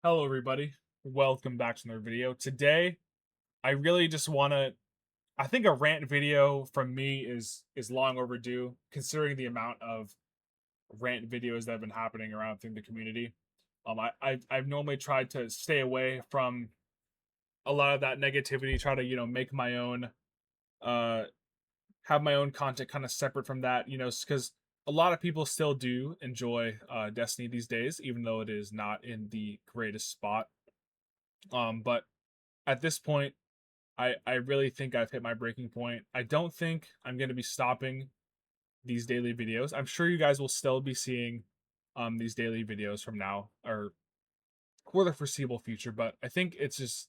Hello everybody, welcome back to another video. Today, I really just want to, I think a rant video from me is long overdue, considering the amount of rant videos that have been happening around through the community. I've normally tried to stay away from a lot of that negativity, try to, make my own, uh, have my own content kind of separate from that, because a lot of people still do enjoy Destiny these days, even though it is not in the greatest spot. But at this point, I really think I've hit my breaking point. I don't think I'm going to be stopping these daily videos. I'm sure you guys will still be seeing these daily videos from now or for the foreseeable future, but I think it's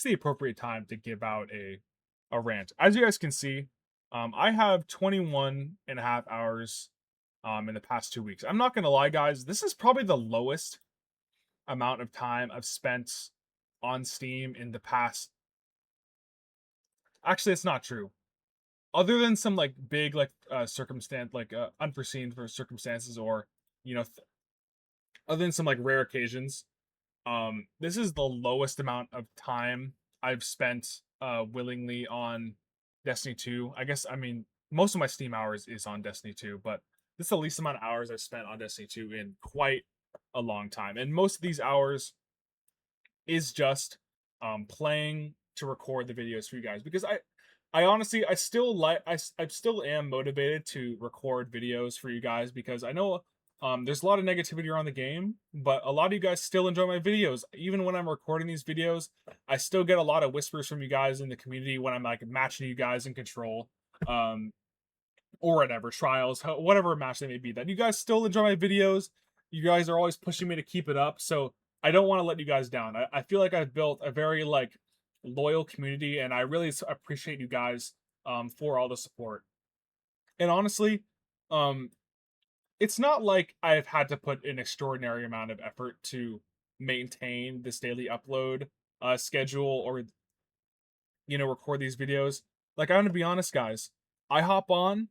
the appropriate time to give out a rant. As you guys can see, I have 21 and a half hours in the past 2 weeks. I'm not going to lie, guys, this is probably the lowest amount of time I've spent on Steam in the past. Actually, it's not true. Other than some like big circumstance, unforeseen for circumstances, or you know th- other than some like rare occasions, this is the lowest amount of time I've spent willingly on Destiny 2. I guess, I mean, most of my Steam hours is on Destiny 2, but this is the least amount of hours I've spent on Destiny 2 in quite a long time, and most of these hours is just playing to record the videos for you guys, because I honestly, I still like I still am motivated to record videos for you guys, because I know there's a lot of negativity around the game, but a lot of you guys still enjoy my videos. Even when I'm recording these videos, I still get a lot of whispers from you guys in the community when I'm like matching you guys in control, um, or whatever trials, whatever match they may be. That you guys still enjoy my videos. You guys are always pushing me to keep it up, so I don't want to let you guys down. I feel like I've built a very like loyal community, and I really appreciate you guys for all the support. And honestly, um, it's not like I've had to put an extraordinary amount of effort to maintain this daily upload schedule, or record these videos. Like, I'm gonna be honest, guys. I hop on,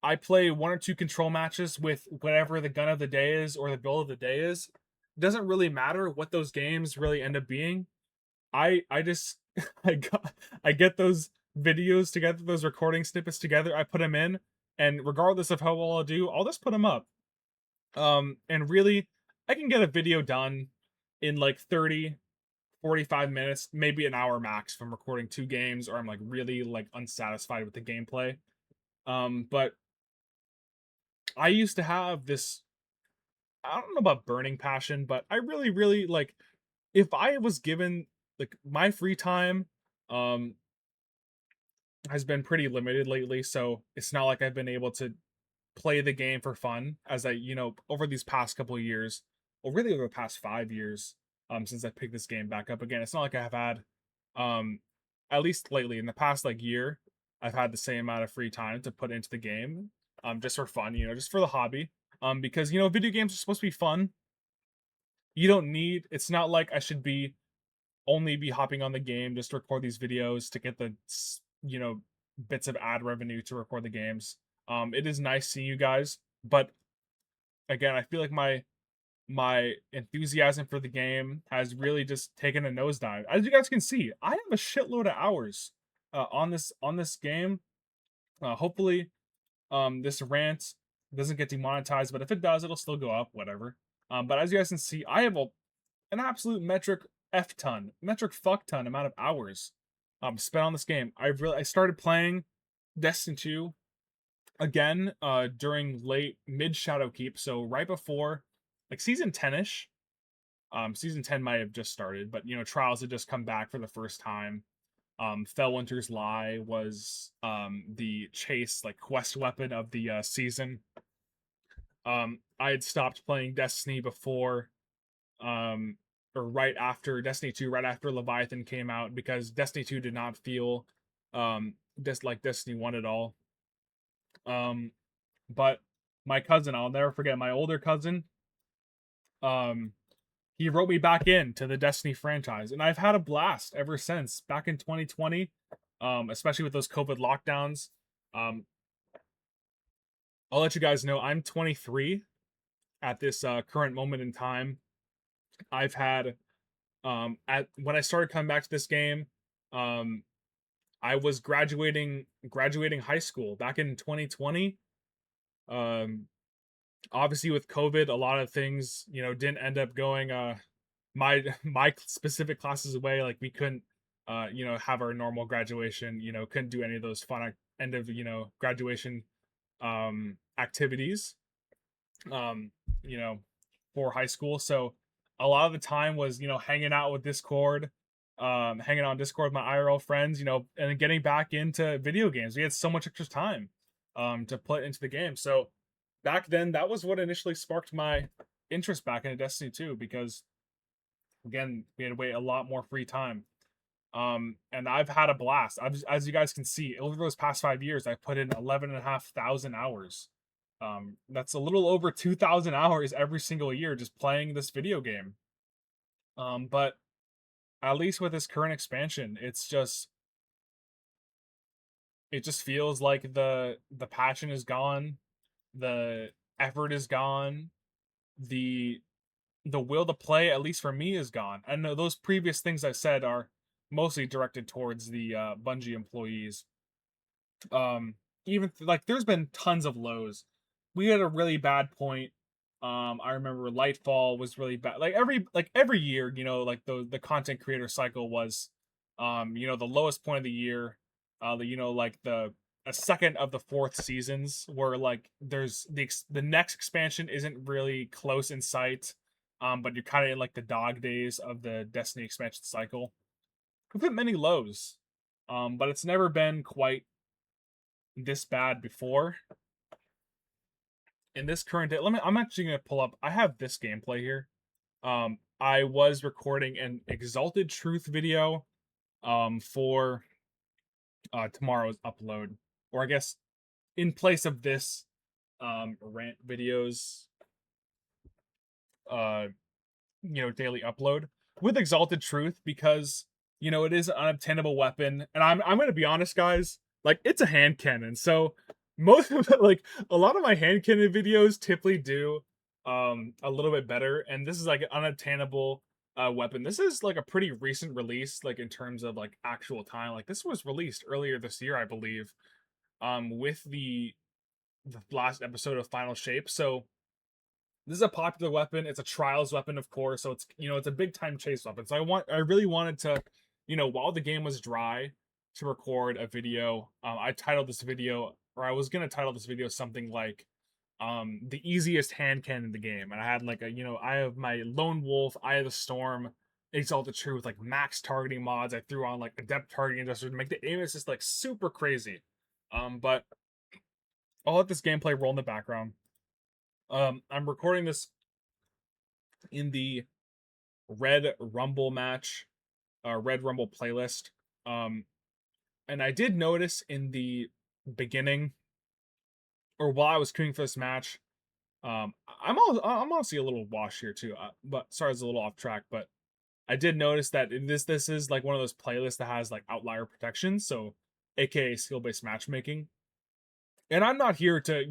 I play one or two control matches with whatever the gun of the day is or the build of the day is. It doesn't really matter what those games really end up being. I just I get those videos together, those recording snippets together. I put them in, and regardless of how well I'll do, I'll just put them up. And really, I can get a video done in like 30, 45 minutes, maybe an hour max from recording two games, or I'm like really like unsatisfied with the gameplay. But I used to have this, I don't know about burning passion, but I really, really like, if I was given like my free time, um, has been pretty limited lately, so it's not like I've been able to play the game for fun as over these past couple of years, or really over the past 5 years, since I picked this game back up again. It's not like I have had, um, at least lately in the past like year, I've had the same amount of free time to put into the game, just for fun, just for the hobby. Because video games are supposed to be fun. You don't need. It's not like I should be only be hopping on the game just to record these videos to get the you know bits of ad revenue to record the games. It is nice seeing you guys, but again, I feel like my enthusiasm for the game has really just taken a nosedive. As you guys can see, I have a shitload of hours on this game. Hopefully, this rant doesn't get demonetized, but if it does, it'll still go up. Whatever. But as you guys can see, I have an absolute metric fuck ton amount of hours spent on this game. I started playing Destiny 2 again during late mid Shadowkeep, so right before like season 10ish. Season 10 might have just started, but Trials had just come back for the first time. Fellwinter's Lie was the chase like quest weapon of the season. I had stopped playing Destiny before, um or right after Destiny 2, right after Leviathan came out, because Destiny 2 did not feel just like Destiny 1 at all. Um but my cousin, I'll never forget, my older cousin, um he wrote me back in to the Destiny franchise, and I've had a blast ever since back in 2020, especially with those COVID lockdowns. Um I'll let you guys know I'm 23 at this current moment in time. I've had At when I started coming back to this game, um, I was graduating high school back in 2020. Um, Obviously with COVID, a lot of things, didn't end up going my my specific classes away. Like we couldn't have our normal graduation, couldn't do any of those fun end of, graduation activities um, you know, for high school. So a lot of the time was, hanging out with Discord, hanging out on Discord with my IRL friends, and getting back into video games. We had so much extra time to put into the game. So back then, that was what initially sparked my interest back into Destiny 2 because again, we had way a lot more free time. And I've had a blast. As you guys can see, over those past 5 years, I've put in 11,500 hours. That's a little over 2,000 hours every single year just playing this video game. But at least with this current expansion, it just feels like the passion is gone, the effort is gone, the the will to play, at least for me, is gone. I know those previous things I said are mostly directed towards the Bungie employees. Even like there's been tons of lows. We had a really bad point. I remember Lightfall was really bad. Like every year, like the content creator cycle was the lowest point of the year. Like the a second of the fourth seasons where like there's the next expansion isn't really close in sight. But you're kind of in like the dog days of the Destiny expansion cycle. We've hit many lows. But it's never been quite this bad before. In this current day, I'm actually gonna pull up. I have this gameplay here. I was recording an Exalted Truth video for tomorrow's upload. Or I guess in place of this rant videos uh daily upload with Exalted Truth because it is an unobtainable weapon, and I'm gonna be honest, guys. Like it's a hand cannon, so most of it, like a lot of my hand cannon videos typically do a little bit better, and this is like an unobtainable weapon. This is like a pretty recent release, like in terms of like actual time. Like this was released earlier this year, I believe, with the last episode of Final Shape. So this is a popular weapon. It's a trials weapon, of course. So it's a big time chase weapon. So I really wanted to, while the game was dry, to record a video. I titled this video, or I was gonna title this video something like, the easiest hand cannon in the game. And I had like I have my Lone Wolf, Eye of the Storm, Exalted Truth, like max targeting mods. I threw on like adept targeting just to make the aim assist like super crazy. But I'll let this gameplay roll in the background. I'm recording this in the Red Rumble match, Red Rumble playlist. And I did notice in the beginning, or while I was queuing for this match, I'm honestly a little washed here too. But sorry, it's a little off track. But I did notice that this is like one of those playlists that has like outlier protection, so aka skill based matchmaking. And I'm not here to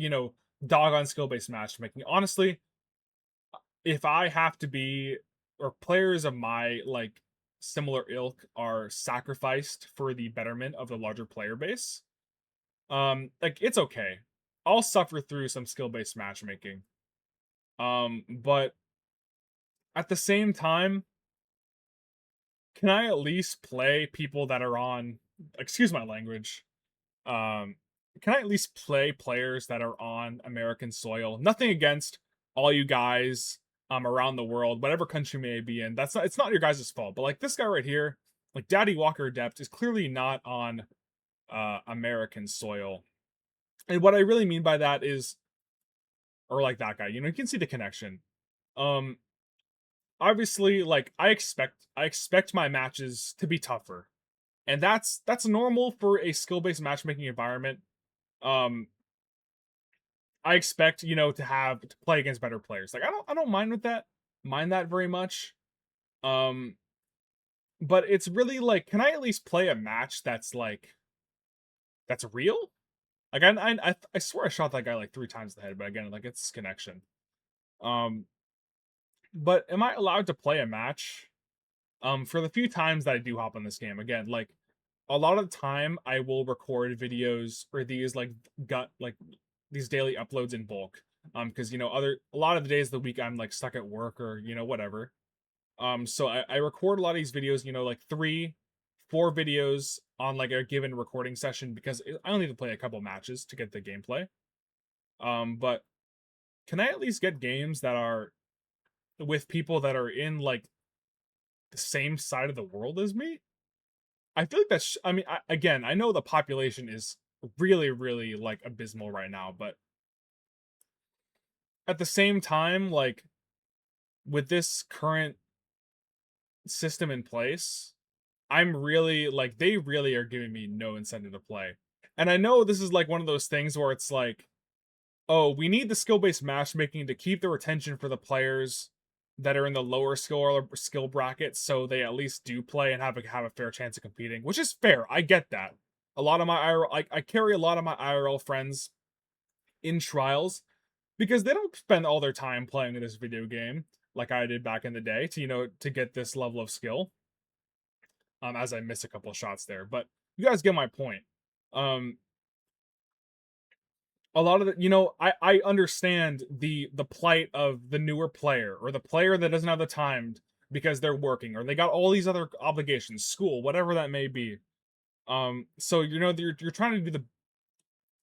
dog on skill based matchmaking. Honestly, if I have to be, or players of my like similar ilk are sacrificed for the betterment of the larger player base, like it's okay. I'll suffer through some skill-based matchmaking. But at the same time, can I at least play people that are on, excuse my language, um can I at least play players that are on American soil? Nothing against all you guys around the world, whatever country you may be in. It's not your guys' fault. But like this guy right here, like Daddy Walker Adept is clearly not on American soil. And what I really mean by that is, or like that guy, you can see the connection. Um Obviously, like I expect my matches to be tougher. And that's normal for a skill-based matchmaking environment. Um I expect, to play against better players. Like I don't mind that very much. Um but it's really like, can I at least play a match that's real? Like I swear I shot that guy like 3 times in the head, but again, like it's connection. Um but am I allowed to play a match For the few times that I do hop on this game, again, like a lot of the time I will record videos or these like these daily uploads in bulk. Because a lot of the days of the week I'm like stuck at work or whatever. So I record a lot of these videos, like 4 videos on like a given recording session because I only need to play a couple matches to get the gameplay. But can I at least get games that are with people that are in like the same side of the world as me? I feel like that's. I mean, again, I know the population is really, really like abysmal right now, but at the same time, like with this current system in place, I'm really like they really are giving me no incentive to play. And I know this is like one of those things where it's like, oh, we need the skill-based matchmaking to keep the retention for the players that are in the lower skill bracket, so they at least do play and have a fair chance of competing, which is fair. I get that. A lot of my I carry a lot of my IRL friends in trials because they don't spend all their time playing this video game like I did back in the day to to get this level of skill. As I miss a couple of shots there, but you guys get my point. Um, a lot of I understand the plight of the newer player or the player that doesn't have the time because they're working or they got all these other obligations, school, whatever that may be. So you're trying to do the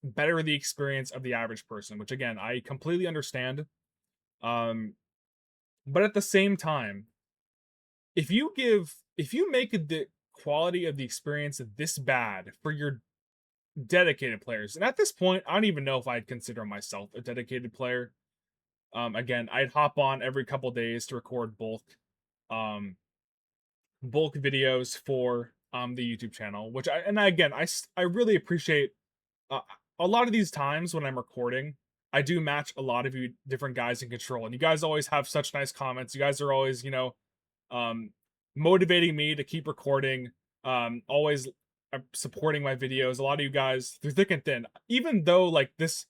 better the experience of the average person, which again I completely understand. Um, but at the same time, if you make the quality of the experience this bad for your dedicated players, and at this point, I don't even know if I'd consider myself a dedicated player. Again, I'd hop on every couple days to record um, bulk videos for the YouTube channel, which I really appreciate. Uh, a lot of these times when I'm recording, I do match a lot of you different guys in control, and you guys always have such nice comments. You guys are always, um, motivating me to keep recording. Always supporting my videos. A lot of you guys through thick and thin, even though like this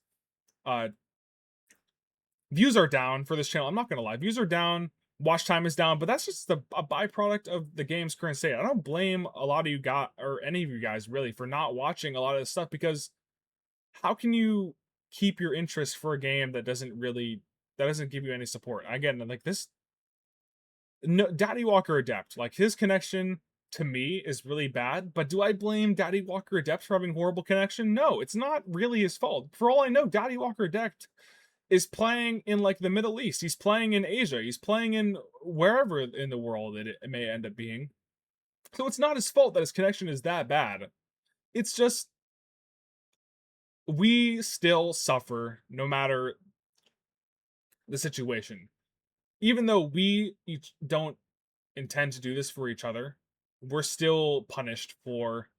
uh views are down for this channel. I'm not gonna lie, views are down, watch time is down, but that's just a byproduct of the game's current state. I don't blame a lot of you guys or any of you guys really for not watching a lot of this stuff because how can you keep your interest for a game that doesn't give you any support? Again, like this, no, Daddy Walker Adept, like his connection to me is really bad, but do I blame Daddy Walker Adept for having horrible connection? No, it's not really his fault. For all I know, Daddy Walker Adept is playing in like the Middle East. He's playing in Asia. He's playing in wherever in the world it may end up being. So it's not his fault that his connection is that bad. It's just we still suffer no matter the situation. Even though we each don't intend to do this for each other, we're still punished for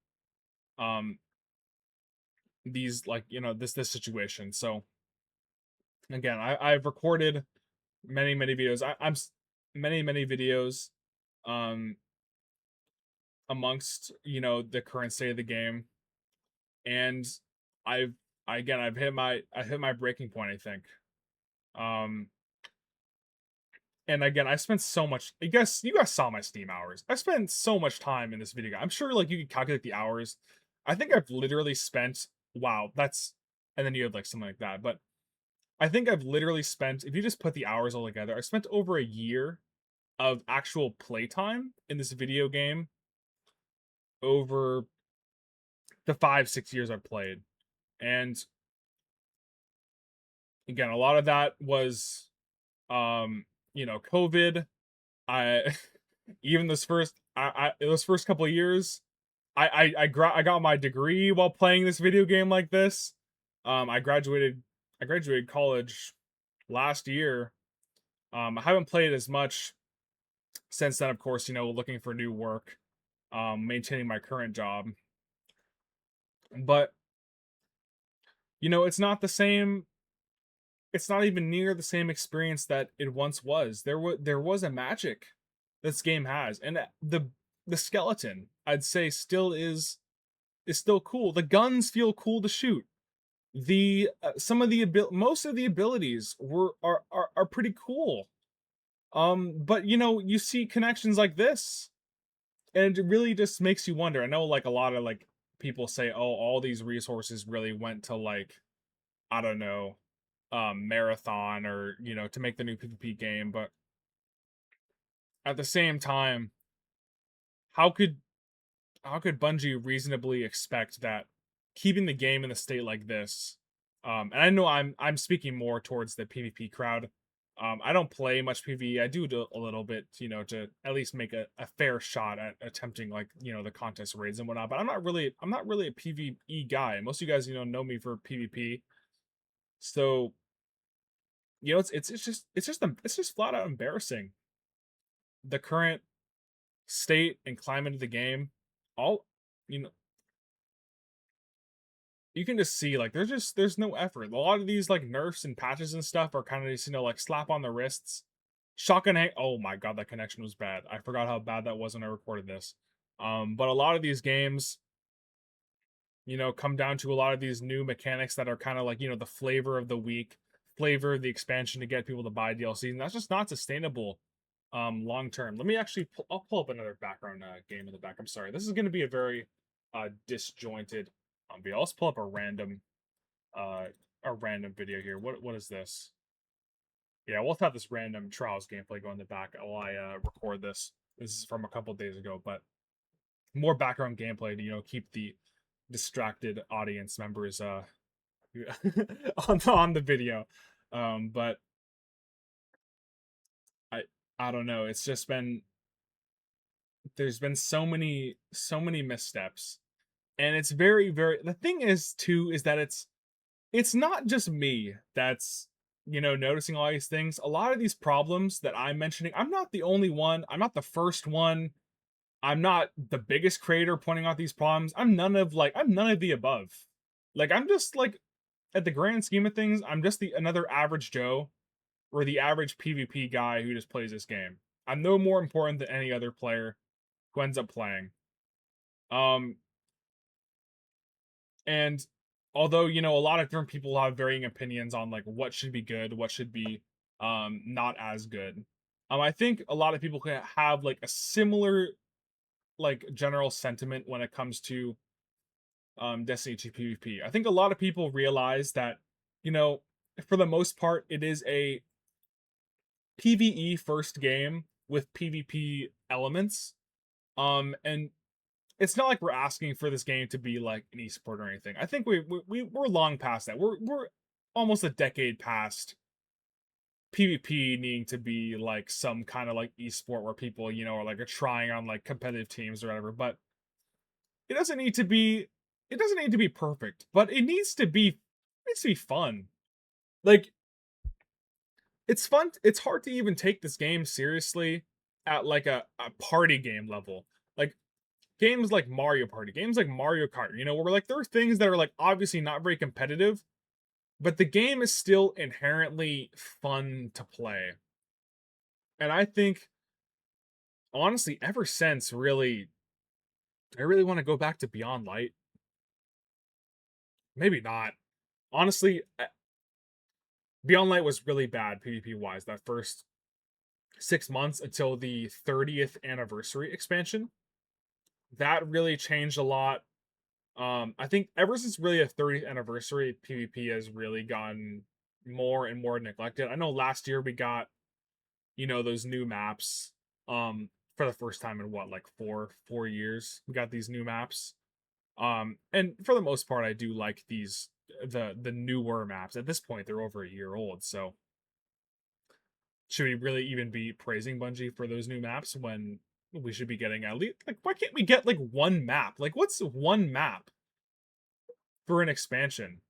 um these like this situation. So again, I've recorded many videos. Many videos um amongst the current state of the game, and I've I've hit my breaking point, I think. um and again, I spent so much. I guess you guys saw my Steam hours. I spent so much time in this video game. I'm sure like you could calculate the hours. I think I've literally spent, wow, that's, and then you have like something like that. But I think I've literally spent, if you just put the hours all together, I spent over a year of actual playtime in this video game over the 5-6 years I've played. And again, a lot of that was COVID. I even this first I those first couple of years, I got my degree while playing this video game like this. I graduated college last year. I haven't played as much since then, of course, looking for new work, maintaining my current job. But it's not the same. It's not even near the same experience that it once was. There was a magic this game has, and the skeleton I'd say is still cool. The guns feel cool to shoot. The some of the most of the abilities are pretty cool. But you see connections like this, And it really just makes you wonder. I know like a lot of like people say, oh, all these resources really went to like, I don't know, marathon or to make the new PvP game, but at the same time, how could Bungie reasonably expect that keeping the game in a state like this? And I know I'm speaking more towards the PvP crowd. I don't play much PvE. I do a little bit, to at least make a fair shot at attempting like the contest raids and whatnot. But I'm not really a PvE guy. Most of you guys know me for PvP. So it's just flat out embarrassing the current state and climate of the game. All you know you can just see like there's no effort. A lot of these like nerfs and patches and stuff are kind of just like slap on the wrists. Shotgun hang. Oh my god, that connection was bad. I forgot how bad that was when I recorded this. But a lot of these games, come down to a lot of these new mechanics that are kind of like the flavor of the week, flavor of the expansion to get people to buy DLC, and that's just not sustainable long term. Let me actually I'll pull up another background game in the back. I'm sorry, this is going to be a very disjointed video. Let's pull up uh a random video here. What is this? Yeah, we'll have this random trials gameplay go in the back while I record this. This is from a couple days ago, but more background gameplay to keep the distracted audience members on the video. But I I don't know. It's just been there's been so many missteps, and it's very. The thing is too is that it's not just me that's noticing all these things. A lot of these problems that I'm mentioning, I'm not the only one. I'm not the first one. I'm not the biggest creator pointing out these problems. I'm none of the above. Like I'm just like at the grand scheme of things, I'm just the another average Joe or the average PvP guy who just plays this game. I'm no more important than any other player who ends up playing. Um and although, a lot of different people have varying opinions on like what should be good, what should be not as good. I think a lot of people can have like a similar like general sentiment when it comes to Destiny 2 PvP. I think a lot of people realize that, you know, for the most part, it is a PvE first game with PvP elements. And it's not like we're asking for this game to be like an esport or anything. I think we're long past that. We're almost a decade past PvP needing to be like some kind of like esport where people, are like are trying on like competitive teams or whatever. But it doesn't need to be it doesn't need to be perfect, but it needs to be fun. Like it's fun. It's hard to even take this game seriously at like a party game level. Like games like Mario Party, games like Mario Kart, where like there are things that are like obviously not very competitive, but the game is still inherently fun to play. And I think honestly, ever since really I really want to go back to Beyond Light. Maybe not. Honestly, Beyond Light was really bad PvP wise that first 6 months until the 30th anniversary expansion. That really changed a lot. I think ever since really a 30th anniversary, PvP has really gotten more and more neglected. I know last year we got, those new maps. For the first time in what, like four years, we got these new maps. And for the most part, I do like the newer maps. At this point, they're over a year old, so should we really even be praising Bungie for those new maps when we should be getting at least like why can't we get like one map? Like what's one map for an expansion?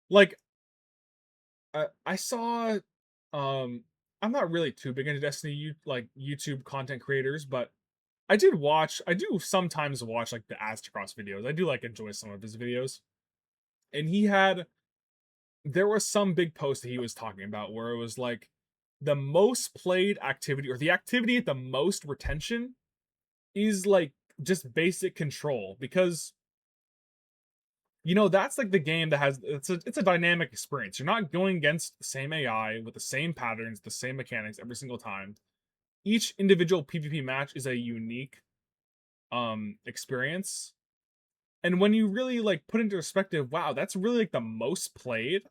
Like I saw I'm not really too big into Destiny like YouTube content creators, but I do sometimes watch like the Astacross videos. I do like enjoy some of his videos. And there was some big post that he was talking about where it was like the most played activity or the activity at the most retention is like just basic control because that's like the game that has it's a dynamic experience. You're not going against the same AI with the same patterns, the same mechanics every single time. Each individual PvP match is a unique experience. And when you really like put into perspective, wow, that's really like the most played,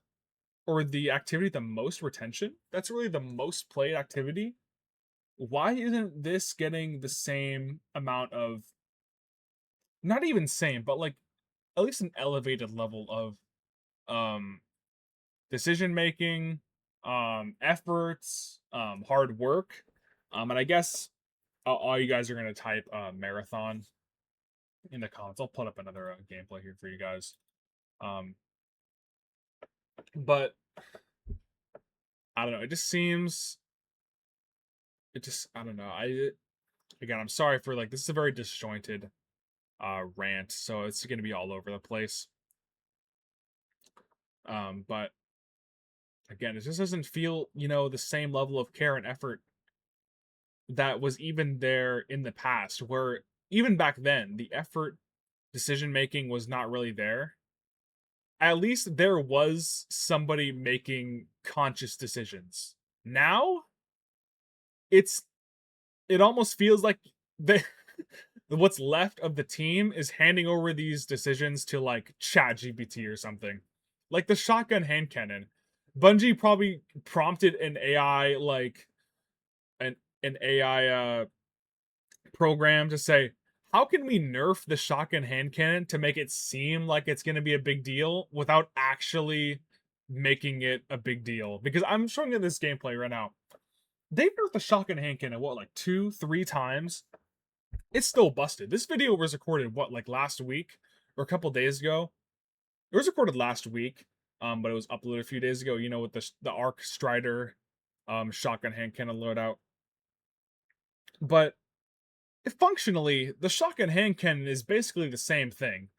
or the activity the most retention. That's really the most played activity. Why isn't this getting the same amount of, not even same, but like at least an elevated level of um decision making, efforts, hard work. And I guess all you guys are gonna type marathon in the comments. I'll put up another gameplay here for you guys. Um, but I don't know. It just seems. It just I don't know. Again, I'm sorry for like this is a very disjointed rant, so it's gonna be all over the place. But again, it just doesn't feel the same level of care and effort that was even there in the past, where even back then the effort, decision making was not really there. At least there was somebody making conscious decisions. Now it's it almost feels like they what's left of the team is handing over these decisions to like chat gpt or something, like the shotgun hand cannon. Bungie probably prompted an ai, like an ai program to say, how can we nerf the shotgun hand cannon to make it seem like it's going to be a big deal without actually making it a big deal? Because I'm showing you this gameplay right now. They've nerfed the shotgun hand cannon what, like 2-3 times. It's still busted. This video was recorded what, like last week or a couple days ago. It was recorded last week, but it was uploaded a few days ago. With the Arc Strider shotgun hand cannon loadout. But functionally, the shotgun hand cannon is basically the same thing.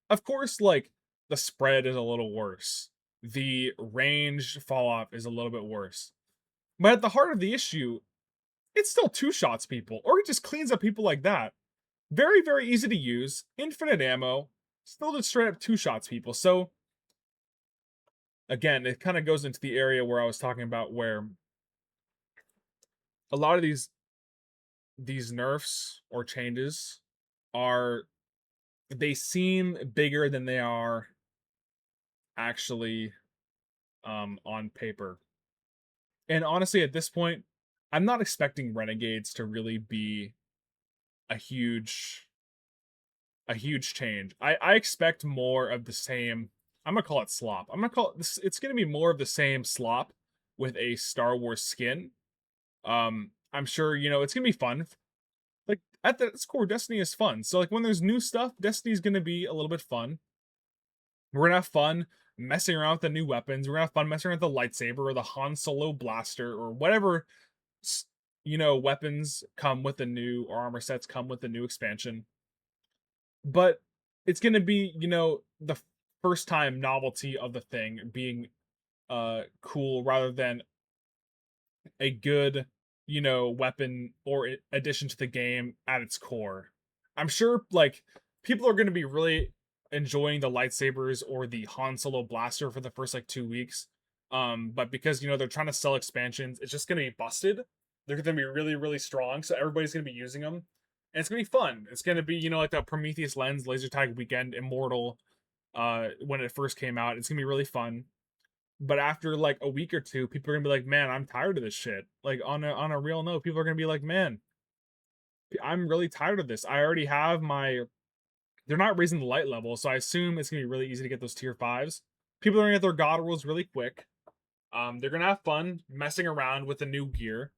Of course, like the spread is a little worse. The range fall off is a little bit worse. But at the heart of the issue, it still two shots people, or it just cleans up people like that. Very, very easy to use, infinite ammo, still just straight up two shots people. So again, it kind of goes into the area where I was talking about, where a lot of these nerfs or changes are, they seem bigger than they are actually on paper. And honestly, at this point, I'm not expecting Renegades to really be a huge change. I expect more of the same. I'm gonna call it slop. I'm gonna call it this. It's gonna be more of the same slop with a Star Wars skin. I'm sure it's gonna be fun. Like at its core, Destiny is fun. So like when there's new stuff, Destiny's gonna be a little bit fun. We're gonna have fun messing around with the new weapons. We're gonna have fun messing around with the lightsaber or the Han Solo blaster or whatever weapons come with the new, or armor sets come with the new expansion. But it's gonna be the first time novelty of the thing being cool, rather than a good weapon or addition to the game at its core. I'm sure like people are going to be really enjoying the lightsabers or the Han Solo blaster for the first like 2 weeks, but because they're trying to sell expansions, it's just going to be busted. They're going to be really, really strong, so everybody's going to be using them, and it's going to be fun. It's going to be like the Prometheus Lens laser tag weekend immortal when it first came out. It's going to be really fun. But after like a week or two, people are gonna be like, "Man, I'm tired of this shit." Like on a real note, people are gonna be like, "Man, I'm really tired of this. I already have my." They're not raising the light level, so I assume it's gonna be really easy to get those tier 5s. People are gonna get their god rolls really quick. They're gonna have fun messing around with the new gear,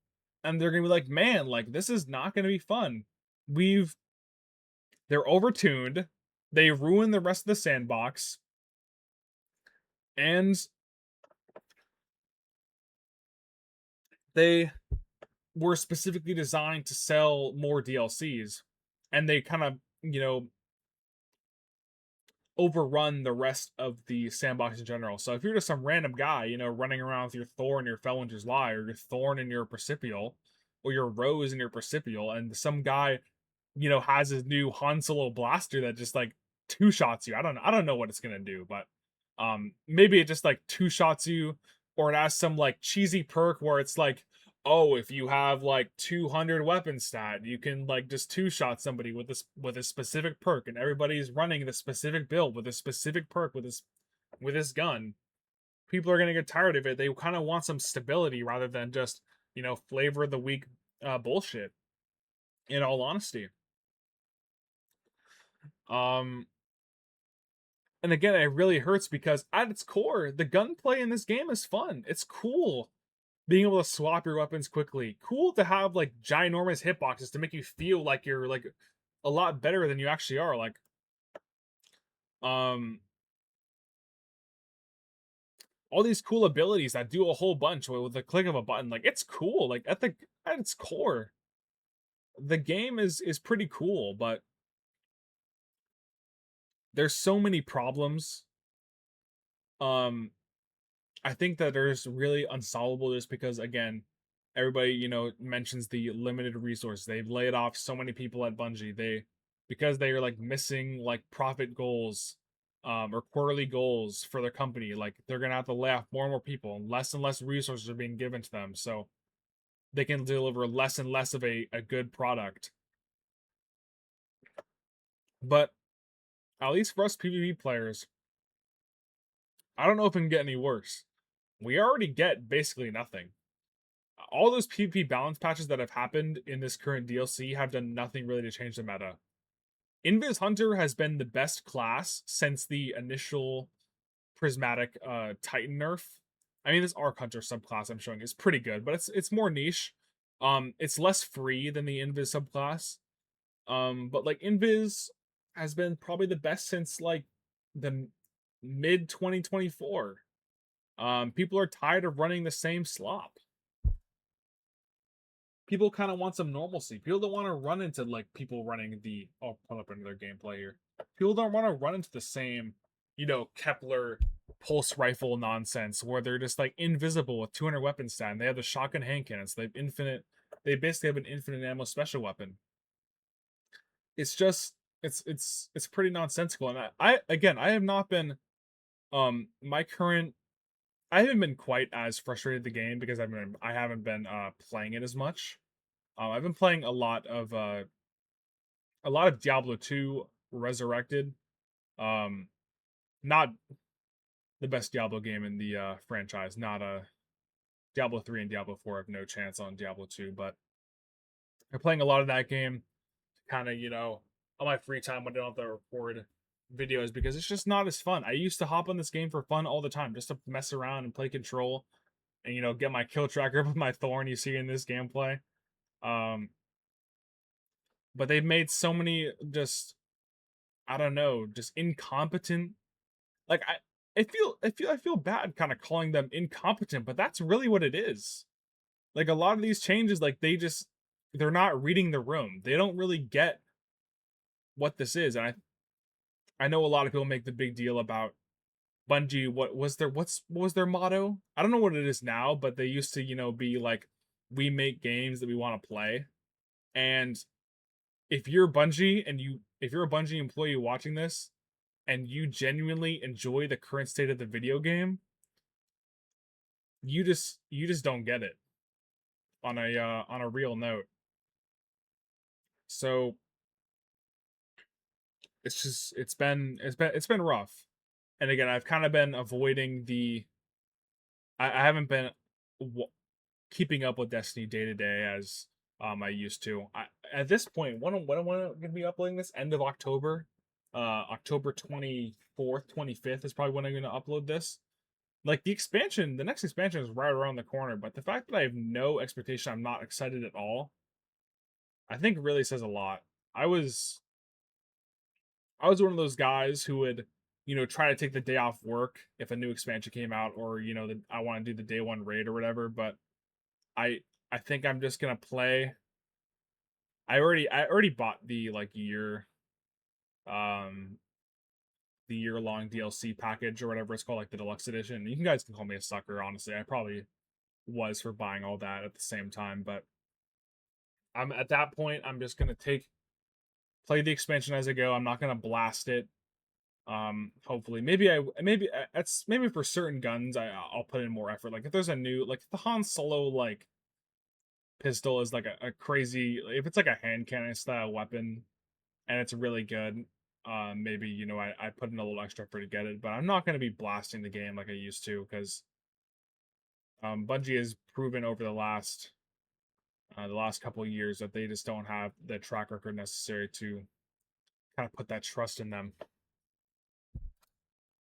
and they're gonna be like, "Man, like this is not gonna be fun. We've They're overtuned. They ruin the rest of the sandbox, and they were specifically designed to sell more DLCs, and they kind of, overrun the rest of the sandbox in general. So if you're just some random guy, running around with your Thor and your Felwinter's Lie, or your Thorn and your Percipial, or your Rose and your Percipial, and some guy, has his new Han Solo blaster that just like two shots you. I don't know what it's gonna do, but maybe it just like two shots you, or it has some like cheesy perk where it's like, oh, if you have like 200 weapon stat, you can like just two shot somebody with a specific perk, and everybody's running the specific build with a specific perk with this gun. People are gonna get tired of it. They kind of want some stability rather than just flavor of the week bullshit. In all honesty, um, and again, it really hurts because at its core, the gunplay in this game is fun. It's cool being able to swap your weapons quickly. Cool to have like ginormous hitboxes to make you feel like you're like a lot better than you actually are. Like, um, all these cool abilities that do a whole bunch with the click of a button. Like, it's cool. Like at its core, the game is pretty cool, but there's so many problems. Um, I think that there's really unsolvable just because again, everybody, mentions the limited resources. They've laid off so many people at Bungie. Because they are like missing like profit goals or quarterly goals for their company, like they're gonna have to lay off more and more people and less resources are being given to them. So they can deliver less and less of a good product. But at least for us PvP players, I don't know if it can get any worse. We already get basically nothing. All those PvP balance patches that have happened in this current DLC have done nothing really to change the meta. Invis Hunter has been the best class since the initial Prismatic Titan nerf. I mean, this Arc Hunter subclass I'm showing is pretty good, but it's more niche. It's less free than the Invis subclass. But like Invis has been probably the best since like the mid 2024. People are tired of running the same slop. People kind of want some normalcy. People don't want to run into like people running the. I'll pull up into their gameplay here. People don't want to run into the same, Kepler pulse rifle nonsense where they're just like invisible with 200 weapon stat. And they have the shotgun hand cannons. They have infinite. They basically have an infinite ammo special weapon. It's just it's pretty nonsensical. And I again I have not been my current I haven't been quite as frustrated with the game because I haven't been playing it as much. I've been playing a lot of Diablo 2 Resurrected. Um, not the best Diablo game in the franchise. Not Diablo 3 and Diablo 4 have no chance on Diablo 2, but I'm playing a lot of that game kind of, on my free time when I don't have to record videos because it's just not as fun. I used to hop on this game for fun all the time just to mess around and play control and get my kill tracker with my thorn you see in this gameplay. Um, but they've made so many just I don't know, just incompetent. Like I feel bad kind of calling them incompetent, but that's really what it is. Like a lot of these changes, like they're not reading the room. They don't really get what this is. And I know a lot of people make the big deal about Bungie. What was their motto? I don't know what it is now, but they used to, be like, we make games that we want to play. And if you're Bungie and if you're a Bungie employee watching this and you genuinely enjoy the current state of the video game, you just don't get it on a real note. So it's been rough. And again, I've kind of been avoiding I haven't been keeping up with Destiny day to day as I used to. At this point, when am I going to be uploading this? End of October, October 24th, 25th is probably when I'm going to upload this. Like the next expansion is right around the corner, but the fact that I have no expectation, I'm not excited at all, I think really says a lot. I was I was one of those guys who would, try to take the day off work if a new expansion came out, or I want to do the day one raid or whatever. But I I think I'm just gonna play. I already bought the like um the year long DLC package or whatever it's called, like the deluxe edition. You guys can call me a sucker, honestly. I probably was for buying all that at the same time, but I'm at that point. I'm just gonna play the expansion as I go. I'm not gonna blast it. Hopefully, maybe for certain guns, I'll put in more effort. Like if there's a new, like the Han Solo, like pistol is like a crazy, if it's like a hand cannon style weapon and it's really good, maybe I put in a little extra effort to get it, but I'm not going to be blasting the game like I used to because Bungie has proven over the last couple of years that they just don't have the track record necessary to kind of put that trust in them.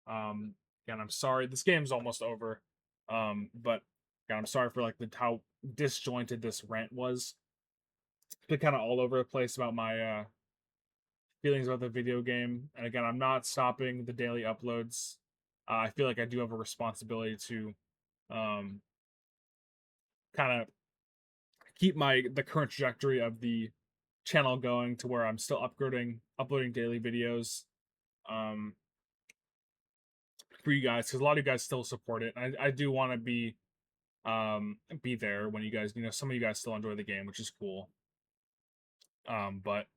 Again, I'm sorry. This game's almost over. But again, I'm sorry for like how disjointed this rant was. It's been kind of all over the place about my feelings about the video game. And again, I'm not stopping the daily uploads. I feel like I do have a responsibility to um, kind of keep the current trajectory of the channel going to where I'm still uploading daily videos. Um, for you guys because a lot of you guys still support it. I do want to be there when you guys some of you guys still enjoy the game, which is cool. But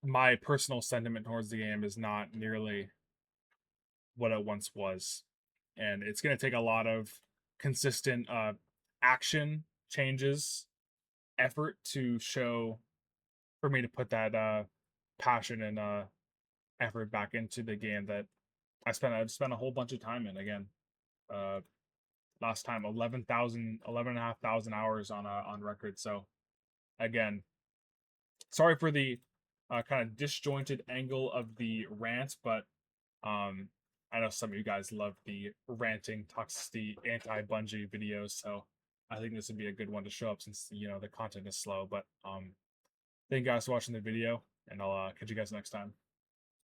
my personal sentiment towards the game is not nearly what it once was, and it's going to take a lot of consistent action changes, effort to show for me to put that passion and effort back into the game that I've spent a whole bunch of time in. Again, uh last time 11,500 hours on record. So again, sorry for the kind of disjointed angle of the rant, but um I know some of you guys love the ranting toxicity anti-Bungie videos, so I think this would be a good one to show up since the content is slow. But thank you guys for watching the video, and I'll catch you guys next time.